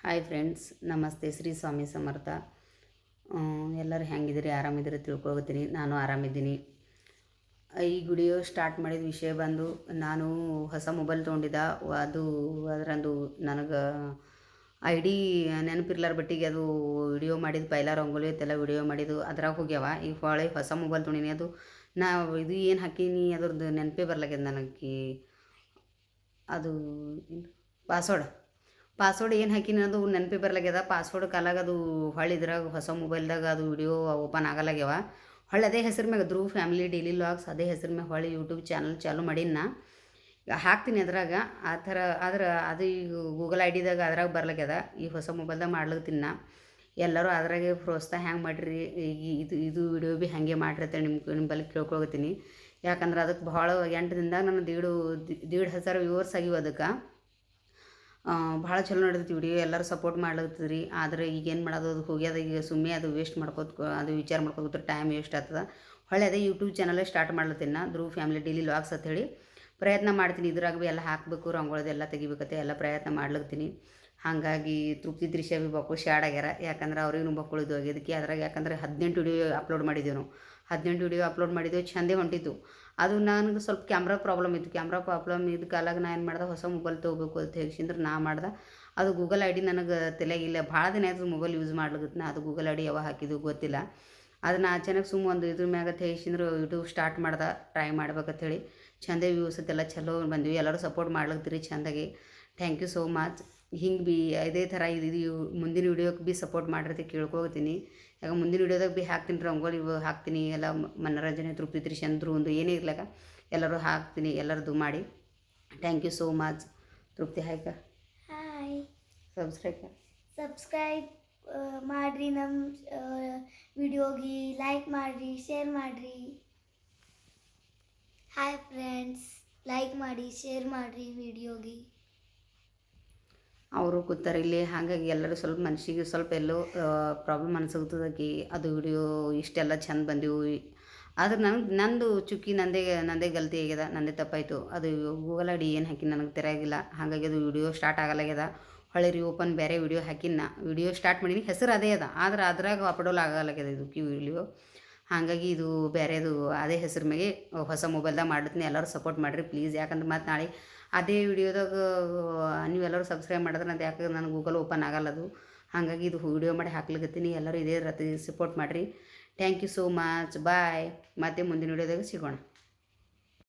Hi friends, ನಮಸ್ತೆ. ಶ್ರೀ ಸ್ವಾಮಿ ಸಮರ್ಥ. ಎಲ್ಲರೂ ಹೆಂಗಿದ್ದೀರಿ? ಆರಾಮಿದ್ದೀರಿ ತಿಳ್ಕೊಳ್ತೀನಿ. ನಾನು ಆರಾಮಿದ್ದೀನಿ. ಈ ವಿಡಿಯೋ ಸ್ಟಾರ್ಟ್ ಮಾಡಿದ ವಿಷಯ ಬಂದು, ನಾನು ಹೊಸ ಮೊಬೈಲ್ ತೊಗೊಂಡಿದ್ದ. ಅದರಂದು ನನಗೆ ಐ ಡಿ ನೆನಪಿರ್ಲಾರ ಬಟ್ಟಿಗೆ ಅದು ವಿಡಿಯೋ ಮಾಡಿದ್ದು, ಪೈಲ ರಂಗೋಲಿ ಐತೆಲ್ಲ ವಿಡಿಯೋ ಮಾಡಿದ್ದು ಅದ್ರಾಗ ಹೋಗ್ಯಾವ. ಈಗ ಹೊಸ ಮೊಬೈಲ್ ತೊಗೊಂಡಿನಿ. ಅದು ಇದು ಏನು ಹಾಕೀನಿ ಅದ್ರದ್ದು ನೆನಪೇ ಬರ್ಲಾಗ್ಯದ ನನಗೆ. ಅದು ಪಾಸ್ವರ್ಡ್ ಏನು ಹಾಕಿನಿ ಅದು ನೆನಪೇ ಬರ್ಲಾಗ್ಯದ. ಪಾಸ್ವರ್ಡ್ ಕಾಲಾಗ ಅದು ಇದ್ರಾಗ ಹೊಸ ಮೊಬೈಲ್ದಾಗ ಅದು ವಿಡಿಯೋ ಓಪನ್ ಆಗಲಾಗ್ಯವ. ಅದೇ ಹೆಸ್ರ ಮ್ಯಾಗ ಧ್ರುವ್ ಫ್ಯಾಮಿಲಿ ಡೈಲಿ ವ್ಲಾಗ್ಸ್ ಅದೇ ಹೆಸ್ರ ಮ್ಯಾಗ ಯೂಟ್ಯೂಬ್ ಚಾನಲ್ ಚಾಲು ಮಾಡಿನ. ಹಾಕ್ತೀನಿ ಅದ್ರಾಗ. ಆ ಥರ ಆದ್ರೆ ಅದು ಈಗ ಗೂಗಲ್ ಐ ಡಿದಾಗ ಅದ್ರಾಗ ಬರ್ಲಾಗ್ಯದ. ಈ ಹೊಸ ಮೊಬೈಲ್ದಾಗ ಮಾಡ್ಲತ್ತೀನಿ ನಾ. ಎಲ್ಲರೂ ಅದ್ರಾಗೆ ಪ್ರೋತ್ಸಾಹ ಹ್ಯಾಂಗೆ ಮಾಡಿರಿ, ಈಗ ಇದು ವಿಡಿಯೋ ಭೀ ಹಾಗೆ ಮಾಡಿರಿ ಅಂತ ನಿಮ್ಮಲ್ಲಿ ಕೇಳ್ಕೊಳ್ತೀನಿ. ಯಾಕಂದ್ರೆ ಅದಕ್ಕೆ ಭಾಳ 8 ದಿನದಾಗ ನಾನು 1,500 ವ್ಯೂವರ್ಸ್ ಆಗಿವೆ. ಅದಕ್ಕೆ ಭಾಳ ಚಲೋ ನಡೆದೈತಿ ವಿಡಿಯೋ. ಎಲ್ಲರೂ ಸಪೋರ್ಟ್ ಮಾಡ್ಲತ್ತೀರಿ. ಆದರೆ ಈಗೇನು ಮಾಡೋದು, ಅದು ಹೋಗ್ಯದ. ಈಗ ಸುಮ್ಮನೆ ಅದು ವೇಸ್ಟ್ ಅದು ವಿಚಾರ ಮಾಡ್ಕೋತ ಟೈಮ್ ವೇಸ್ಟ್ ಆಗ್ತದೆ. ಅದೇ ಯೂಟ್ಯೂಬ್ ಚಾನಲೇ ಸ್ಟಾರ್ಟ್ ಮಾಡ್ಲತ್ತೀನಿ ನಾ, ಧ್ರುವ್ ಫ್ಯಾಮಿಲಿ ಡೈಲಿ ವ್ಲಾಗ್ಸ್ ಅಂತ ಹೇಳಿ. ಪ್ರಯತ್ನ ಮಾಡ್ತೀನಿ. ಇದ್ರಾಗ ಭೀ ಎಲ್ಲ ಹಾಕಬೇಕು, ರಂಗೋಳದೆಲ್ಲ ತೆಗಿಬೇಕತ್ತೆ ಎಲ್ಲ ಪ್ರಯತ್ನ ಮಾಡ್ಲತ್ತೀನಿ. ಹಾಗಾಗಿ ತೃಪ್ತಿ ತ್ರಿಷಾ ಭೀ ಬಕ್ಕಳು ಶಾಡ್ ಆಗ್ಯಾರ. ಯಾಕಂದ್ರೆ ಅವ್ರಿಗೂ ಬಕ್ಕಳಿದ್ದು ಇದಕ್ಕೆ ಅದ್ರಾಗ. ಯಾಕಂದರೆ 18 ವಿಡಿಯೋ ಅಪ್ಲೋಡ್ ಮಾಡಿದ್ದೆವು ನಾವು. 18 ವಿಡಿಯೋ ಅಪ್ಲೋಡ್ ಮಾಡಿದ್ದೆವು, ಚಂದೇ ಹೊಂಟಿತ್ತು. ಅದು ನನಗೆ ಸ್ವಲ್ಪ ಕ್ಯಾಮ್ರಾ ಪ್ರಾಬ್ಲಮ್ ಇತ್ತು. ಕ್ಯಾಮ್ರಾ ಪ್ರಾಬ್ಲಮ್ ಇದ್ದ ಕಾಲಾಗ ನಾ ಏನು ಮಾಡ್ದೆ, ಹೊಸ ಮೊಬೈಲ್ ತೊಗೋಬೇಕು ಅಂತ ಹೇಳಿಸಿಂದ್ರೆ ನಾ ಮಾಡ್ದೆ. ಅದು ಗೂಗಲ್ ಐ ಡಿ ನನಗೆ ತಲೆಗಿಲ್ಲ. ಭಾಳ ದಿನ ಆಯ್ತು ಮೊಬೈಲ್ ಯೂಸ್ ಮಾಡ್ಲಿಕ್ಕೆ. ನಾ ಅದು ಗೂಗಲ್ ಐ ಡಿ ಯಾವಾಗ ಹಾಕಿದ್ದು ಗೊತ್ತಿಲ್ಲ. ಅದನ್ನು ಅಚಾನಕ್ ಒಂದು ಇದ್ರ ಮ್ಯಾಗ ಹೇಳಿಸಿಂದ್ರೆ ಯೂಟ್ಯೂಬ್ ಸ್ಟಾರ್ಟ್ ಮಾಡ್ದೆ, ಟ್ರೈ ಮಾಡ್ಬೇಕಂತೇಳಿ. ಚಂದೇ ವ್ಯೂಸ್ ಎಲ್ಲ ಚಲೋ ಬಂದ್ವಿ. ಎಲ್ಲರೂ ಸಪೋರ್ಟ್ ಮಾಡ್ಲತ್ತೀರಿ ಚೆಂದಾಗಿ. Thank you so much. ಹಿಂಗೆ ಭೀ ಇದೇ ಥರ ಇದು ಮುಂದಿನ ವೀಡಿಯೋಕ್ಕೆ ಭೀ ಸಪೋರ್ಟ್ ಮಾಡಿರ್ತಿ ಕೇಳ್ಕೊತೀನಿ. ಯಾಕೆ ಮುಂದಿನ ವೀಡಿಯೋದಾಗ ಭೀ ಹಾಕ್ತೀನಿ, ರಂಗೋಲಿ ಹಾಕ್ತೀನಿ. ಎಲ್ಲ ಮನೋರಂಜನೆ ತೃಪ್ತಿ ತ್ರಿಷಂದ್ರು ಒಂದು ಏನೇ ಇರ್ಲಾಗ ಎಲ್ಲರೂ ಹಾಕ್ತೀನಿ. ಎಲ್ಲರದ್ದು ಮಾಡಿ. Thank you so much. ತೃಪ್ತಿ ಹಾಯ್ಕ ಹಾಯ್. ಸಬ್ಸ್ಕ್ರೈಬ್ ಮಾಡಿರಿ. ನಮ್ಮ ವಿಡಿಯೋಗೆ ಲೈಕ್ ಮಾಡಿರಿ, ಶೇರ್ ಮಾಡಿರಿ. ಹಾಯ್ ಫ್ರೆಂಡ್ಸ್, ಲೈಕ್ ಮಾಡಿ, ಶೇರ್ ಮಾಡಿರಿ ವಿಡಿಯೋಗೆ. ಅವರು ಕೂತಾರೆ ಇಲ್ಲಿ. ಹಾಗಾಗಿ ಎಲ್ಲರೂ ಸ್ವಲ್ಪ ಮನಸ್ಸಿಗೆ ಸ್ವಲ್ಪ ಎಲ್ಲೋ ಪ್ರಾಬ್ಲಮ್ ಅನ್ಸುತ್ತದಕ್ಕೆ. ಅದು ವಿಡಿಯೋ ಇಷ್ಟೆಲ್ಲ ಚೆಂದ ಬಂದೆವು. ಆದ್ರೆ ನಂದು ಚುಕ್ಕಿ ನಂದೇ ಗಲ್ತಿ ಆಗ್ಯದ, ನಂದೇ ತಪ್ಪಾಯಿತು. ಅದು ಗೂಗಲ್ ಐ ಡಿ ಏನು ಹಾಕಿ ನನಗೆ ತೆರೆಯಾಗಿಲ್ಲ. ಹಾಗಾಗಿ ಅದು ವಿಡಿಯೋ ಸ್ಟಾರ್ಟ್ ಆಗಲಾಗ್ಯದ. ಓಪನ್ ಬೇರೆ ವಿಡಿಯೋ ಹಾಕಿನ. ವಿಡಿಯೋ ಸ್ಟಾರ್ಟ್ ಮಾಡೀನಿ, ಹೆಸರು ಅದೇ ಅದ. ಆದ್ರೆ ಅದ್ರಾಗ ಅಪ್ಲೋಡ್ ಆಗಲಾಗ್ಯದ ಇದಕ್ಕೆ ವಿಡಿಯೋ. ಹಾಗಾಗಿ ಇದು ಬೇರೆದು ಅದೇ ಹೆಸ್ರ ಮ್ಯಾಗೆ ಹೊಸ ಮೊಬೈಲ್ದಾಗ ಮಾಡ್ತೀನಿ. ಎಲ್ಲರೂ ಸಪೋರ್ಟ್ ಮಾಡಿರಿ ಪ್ಲೀಸ್. ಯಾಕಂದ್ರೆ ಮತ್ತು ನಾಳೆ ಅದೇ ವಿಡಿಯೋದಾಗ ನೀವೆಲ್ಲರೂ ಸಬ್ಸ್ಕ್ರೈಬ್ ಮಾಡಿದ್ರೆ ಅದು ಯಾಕೆ ನನಗೆ ಗೂಗಲ್ ಓಪನ್ ಆಗಲ್ಲದು. ಹಾಗಾಗಿ ಇದು ವಿಡಿಯೋ ಮಾಡಿ ಹಾಕ್ಲಿಕತ್ತೀನಿ. ಎಲ್ಲರೂ ಇದೇ ರೀತಿ ಸಪೋರ್ಟ್ ಮಾಡಿರಿ. Thank you so much. Bye. ಮತ್ತೆ ಮುಂದಿನ ವಿಡಿಯೋದಾಗ ಸಿಗೋಣ.